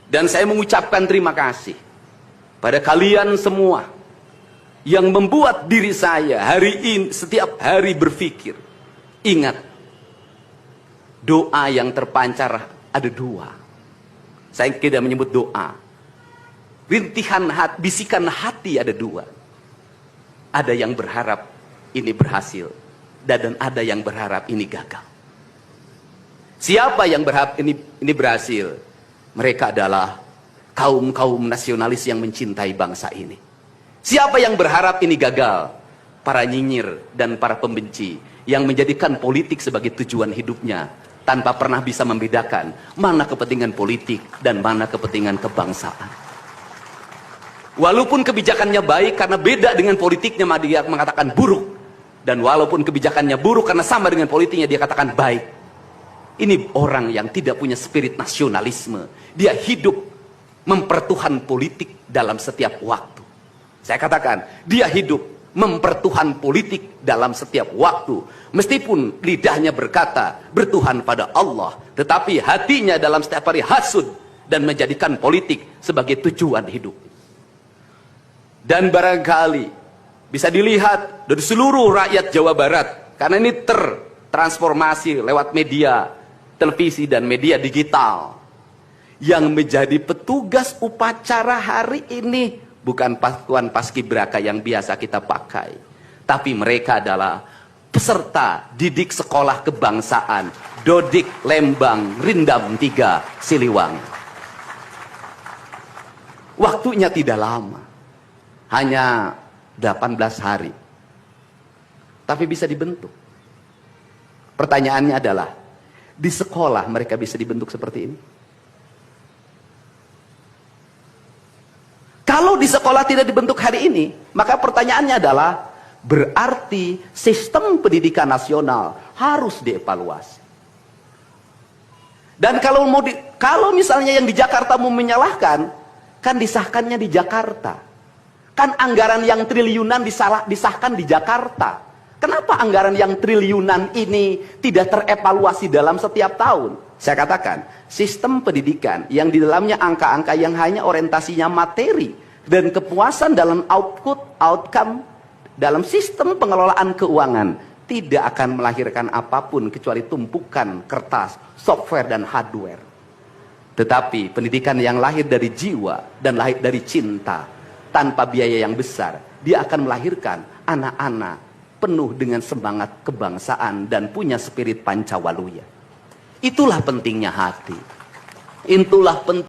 Dan saya mengucapkan terima kasih pada kalian semua yang membuat diri saya hari ini setiap hari berpikir. Ingat, doa yang terpancar ada dua. Saya tidak menyebut doa. Rintihan hati, bisikan hati ada dua. Ada yang berharap ini berhasil, dan ada yang berharap ini gagal. Siapa yang berharap ini berhasil? Mereka adalah kaum-kaum nasionalis yang mencintai bangsa ini. Siapa yang berharap ini gagal? Para nyinyir dan para pembenci yang menjadikan politik sebagai tujuan hidupnya tanpa pernah bisa membedakan mana kepentingan politik dan mana kepentingan kebangsaan. Walaupun kebijakannya baik karena beda dengan politiknya, dia mengatakan buruk. Dan walaupun kebijakannya buruk karena sama dengan politiknya, dia katakan baik. Ini orang yang tidak punya spirit nasionalisme. Dia hidup mempertuhan politik dalam setiap waktu. Saya katakan, dia hidup mempertuhan politik dalam setiap waktu. Meskipun lidahnya berkata bertuhan pada Allah, tetapi hatinya dalam setiap hari hasud dan menjadikan politik sebagai tujuan hidup. Dan barangkali bisa dilihat dari seluruh rakyat Jawa Barat, karena ini tertransformasi lewat media televisi dan media digital. Yang menjadi petugas upacara hari ini bukan Tuan Paskibraka yang biasa kita pakai, tapi mereka adalah peserta didik sekolah kebangsaan Dodik Lembang Rindam 3 Siliwangi. Waktunya tidak lama, hanya 18 hari, tapi bisa dibentuk. Pertanyaannya adalah, di sekolah mereka bisa dibentuk seperti ini? Kalau di sekolah tidak dibentuk hari ini, maka pertanyaannya adalah, berarti sistem pendidikan nasional harus dievaluasi. Dan kalau misalnya yang di Jakarta mau menyalahkan, kan disahkannya di Jakarta. Kan anggaran yang triliunan disahkan di Jakarta. Kenapa anggaran yang triliunan ini tidak terevaluasi dalam setiap tahun? Saya katakan, sistem pendidikan yang di dalamnya angka-angka yang hanya orientasinya materi dan kepuasan dalam outcome dalam sistem pengelolaan keuangan tidak akan melahirkan apapun kecuali tumpukan kertas, software, dan hardware. Tetapi pendidikan yang lahir dari jiwa dan lahir dari cinta, tanpa biaya yang besar, dia akan melahirkan anak-anak penuh dengan semangat kebangsaan dan punya spirit Pancawaluya. Itulah pentingnya hati. Itulah penting.